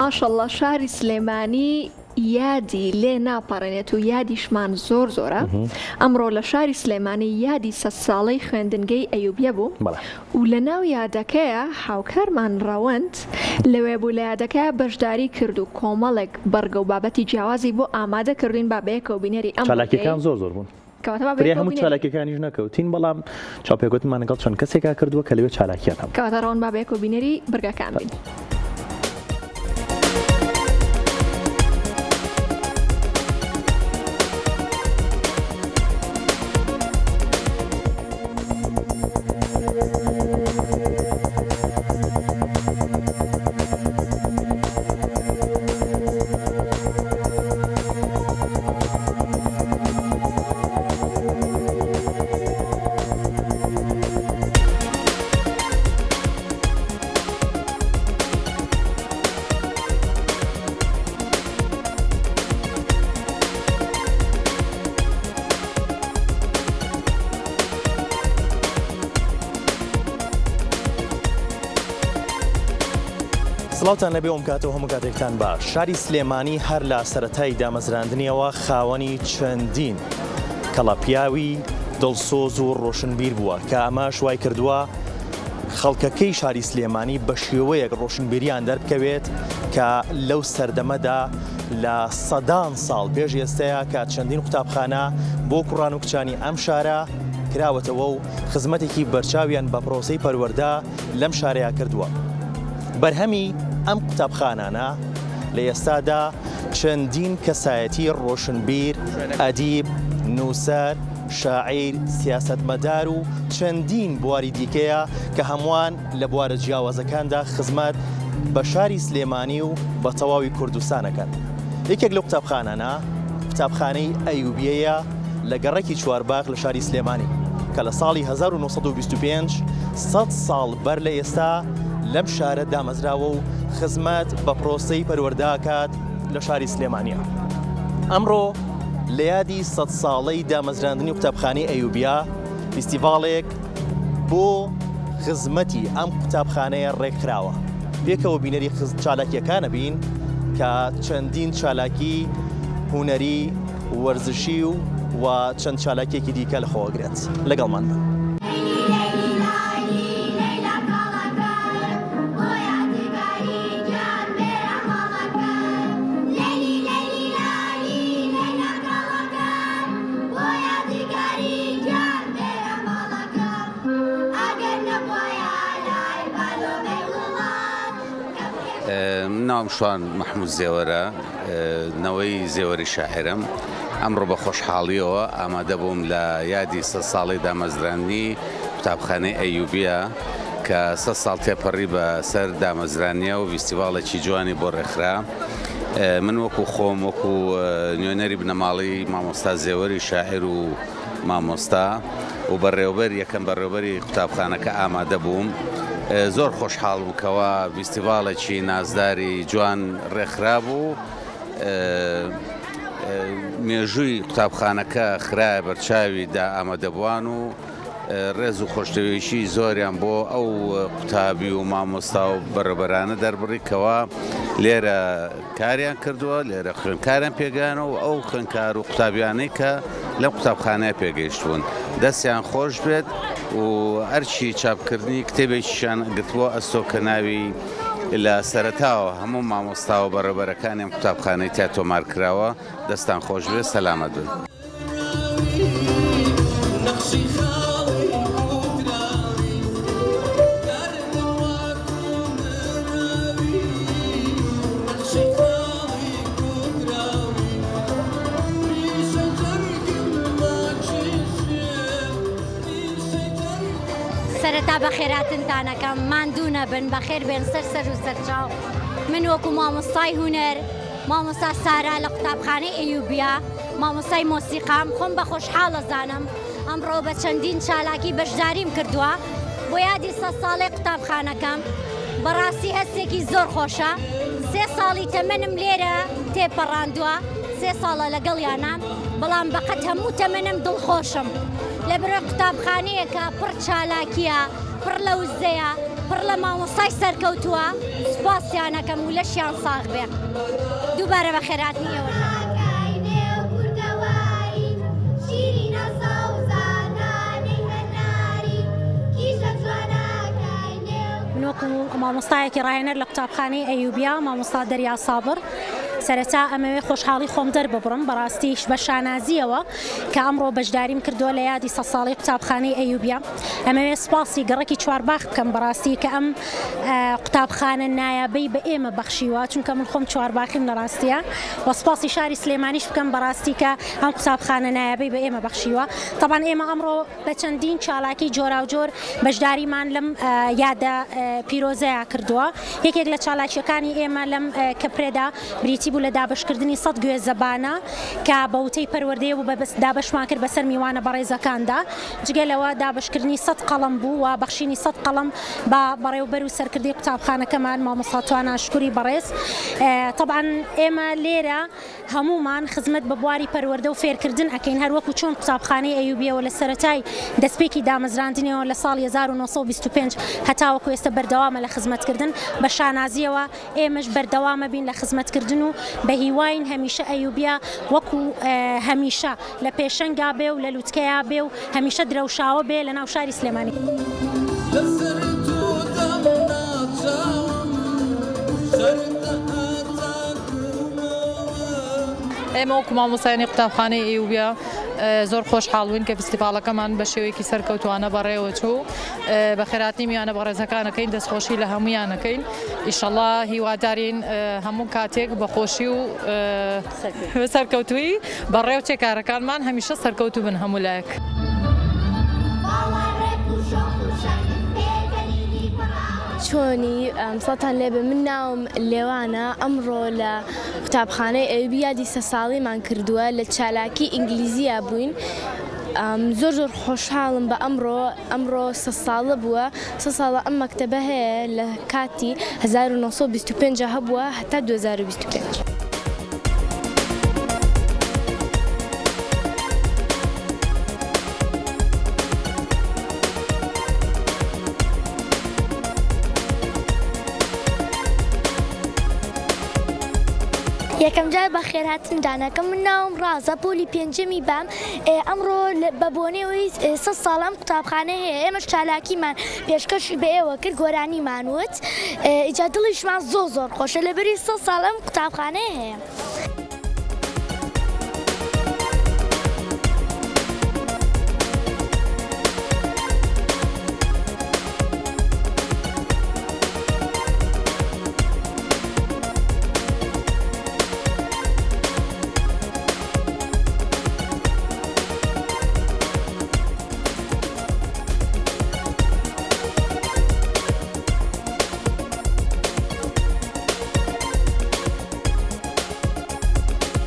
ماشەڵڵا شاری سلێمانی یادی لێ ناپەڕێنێت و یادیشمان زۆر زۆرە. ئەمڕۆ لە شاری سلێمانی یادی 100 ساڵەی خوێندنگەی ئەیوبیە بوو و لە ناو یادەکەیە هاوکارمان ڕەوەند لەوێ بوو لە یادەکەیە بەشداری کرد و کۆمەڵێک بەرگە و بابەتی جیاوازی بۆ ئامادە کردوین با بەیەکەوە بینەری ئەم چالاکیەکان زۆر بوون. هەموو چالاکیەکانیش نەکەوتین بەڵام چاپێکوتمان لەگەڵ چەند کەسێکا کردووە کە لەوێ چالاکیان هەبوو. کەواتە ڕەوەند با بەیەکەوە بینەری بەرگەکان بین. سڵاوتان لەبێ ئەم کاتەوە هەموو کاتێکتان باش. شاری سلێمانی هەر لە سەرەتای دامەزراندنیەوە خاوەنی چەندین کەڵەپیاوی دڵسۆز و ڕۆشنبیر بووە کە ئەمە شوای کردووە خەڵکەکەی شاری سلێمانی بە شێوەیەک ڕۆشنبیریان دەربکەوێت کە لەو سەردەمەدا لە سەدان ساڵ پێش ئێستەیە کە چەندین قوتابخانە بۆ کوڕان و کچانی ئەم شارە کراوەتەوە و خزمەتێکی بەرچاویان بە پرۆسەی پەروەردە لەم شارەیە کردووە. بەرهەمی ئەم قوتابخانانە لە ئێستادا چەندین کەسایەتی ڕۆشنبیر، ئەدیب، نووسەر، شاعیر، سیاسەتمەدار و چەندین بواری دیکەیە کە هەمووان لە بوارە جیاوازەکاندا خزمەت بە شاری سلێمانی و بە تەواوی کوردستانەکەن. یەکێک لە قوتابخانانە قوتابخانەی ئەیوبیەیە لە گەڕێکی چوارباغ لە شاری سلێمانی کە لە ساڵی 1925 100 ساڵ بەر لە ئێستا لەم شارە دامەزراوە و خزمەت بە پرۆسەی پەروەردەکات لە شاری سلێمانیە. ئەمڕۆ لە یادی 100 ساڵەی دامەزراندنی قوتابخانەی ئەیوبیە فیستیڤاڵێک بۆ خزمەتی ئەم قوتابخانەیە ڕێکخراوە. پێکەوە بینەری چالاکیەکانە بین کە چەندین چالاکی هونەری، وەرزشی و چەند چالاکیێکی دیکە لەخۆوەگرێت. لەگەڵمان بن. ناوم شوان محمود زێوەرە، نەوەی زێوەری شاعرم. ئەمڕۆ بە خۆشحاڵیەوە ئامادە بووم لە یادی 100 ساڵی دامەزرانی قوتابخانەی ئەیوبیە کە 100 ساڵ تێپەڕی بە سەر دامەزرانیە و فیستیڤاڵێکی جوانی بۆ ڕێکخرا. من وەکو خۆم وەکو نوێنەری بنەماڵی مامۆستا زێوەری شاعر و مامۆستا و بەڕێوەبەر یەکەم بەڕێوەبەری قوتابخانەکە ئامادە بووم. زۆر خۆشحاڵ بووکەوە فیستیڤاڵێکی نازداری جوان ڕێکخرا بوو. مێژووی قوتابخانەکە خرایە بەرچاوی دا ئامادەبووان و ڕێز و خۆشەویستی زۆریان بۆ ئەو قوتابی و مامۆستا و بەڕێوەبەرانە دەربڕیکەوە لێرە کاریان کردووە، لێرە خوێندکاریان پێگەیانەوە و ئەو خوێندکار و قوتابیانەی کە لەم قوتابخانەیە پێگەیشتوون دەستیان خۆش بێت و هەرچی چاپکردنی کتێبێکیشان گرتووە ئەستۆکە ناوی لە سەرەتاوە هەموو مامۆستا و بەڕێوەبەرەکانیان قوتابخانەی تیا تۆمار کراوە. دەستان خۆش بێت، سەلامەت بن. سەرەتا بە خێراتنتانەکەم ماندوونە بن بەخێر بێن سەر و سەرچاو. من وەکو مامۆستای هونەر، مامۆستا سارا لە قوتابخانەی ئەیوبیە، مامۆستای مۆسیقام خۆم بە خۆشحاڵە زانم ئەمڕۆ بە چەندین چالاکی بەشداریم کردووە بۆ یادی 100 ساڵی قوتابخانەکەم. بەڕاستی هەستێکی زۆر خۆشە. 3 ساڵی تەمەنم لێرە تێپەڕاندووە، 3 ساڵە لەگەڵیانە، بەڵام بەقەت هەموو تەمەنم دڵخۆشم لەبەرە قوتابخانەیەکە پڕ چالاکیە، پڕ لە وزەیە، پڕ لە مامۆستای سەرکەوتووە. سپاسیانەکەم و لەشیان ساغ بێ دووبارە بە خێراتنی ئێوە منوەکو مامۆستایەکی ڕاهێنەر لە قوتابخانەی ئەیوبیا مامۆستا دەریا سابر سەرەتا ئەمەوێ خۆشحاڵی خۆم دەرببڕم بەڕاستیش بە شانازیەوە کە ئەمڕۆ بەشداریم کردووە لە یادی 100 ساڵی قوتابخانەی ئەیوبیا ئەمەوێ سپاسی گەڕێکی چوارباخ بکەم بەڕاستی کە ئەم قوتابخانە نایابەی بە ئێمە بەخشیوە چونکە من خۆم چوارباخیم لە ڕاستیە و سپاسی شاری سلێمانیش بکەم بەڕاستی کە ئەم قوتابخانە نایابەی بە ئێمە بەخشیوە طبعاً ئێمە ئەمڕۆ بە چەندین چالاکی جۆرا و جۆر بەشداریمان لەم یادە پیرۆزەیە کردووە یەکێک لە چالاکیەکانی ئێمە لەم کەپرێدا بریتی بوو لە دابشکردنی 100 گوێ زەبانە کە بەوتەی پەروەردەیە بوو بە دابشمان کرد بەسەر میوانە بەڕێزەکاندا جگەلەوە دابشکردنی 100 قەڵەم بوو و بەخشینی 100 قەڵەم بە بەڕێوەبەر و سەرکردی قوتابخانەکەمان مامۆستا توانە شکوری بەڕێز طبعاً ئێمە لێرە هەمومان خزمەت بە بواری پەروەردە و فێرکردن ئەکەین هەروەکو چۆن قوتابخانەی ئەیوبیەوە لە سەرەتای دەستپێکی دامەزراندنەوە لە ساڵی 1925 هەتاوەکو ئێستا بەردەوامە لە خزمەتکردن بە شانازیەوە ئێمەش بەردەوامە بین لە خزمەتکردن و بە هیواین هەمیشە ئەیوبیا وەکو هەمیشە لە پێشەنگا بێ و لە لووتکەیە بێ و هەمیشە درەوشاوە بێ لە ناو شاری سلێمانی ئێمە وەکو مامۆستایانی قوتابخانەی ئەیوبیا زۆر خۆشحاڵبووین کە فستیڤالەکەمان بە شێوەیەکی سەرکەوتوانە بەڕێوە چوو بە خێراتنی میوانە بەڕێزەکانەکەین دەستخۆشی لە هەمویانەکەین ئیشەڵڵا هیوادارین هەموو کاتێک بەخۆشی و سەرکەوتووی بەڕێو چێکارەکانمان هەمیشە سەرکەوتوو بن هەموو لایەک چۆنی سەتان لێبێ من ناوم لێوانە ئەمڕۆ لە قوتابخانەی ئەیوبی یادی 100 ساڵیمان کردووە لە چالاکی ئینگلیزیە بووین زۆر زۆر خۆشحاڵم بە ئەمڕۆ 100 ساڵە بووە 100 ساڵە ئەم مەکتەبە هەیە لە کاتی 1925 هەبووە هەتا 2025. یەکەم جار بە خێرهاتن دانەکەم من ناوم ڕازە پۆلی پێنجەمی بام ئەمڕۆ بە بۆنەوەی 100 ساڵام قوتابخانە هەیە ئێمەش چالاکیمان پێشکەشی بە ئێوە کرد گۆرانیمان وت ئیجا دڵیشمان زۆر خۆشە لەبەری 100 ساڵام قوتابخانە هەیە.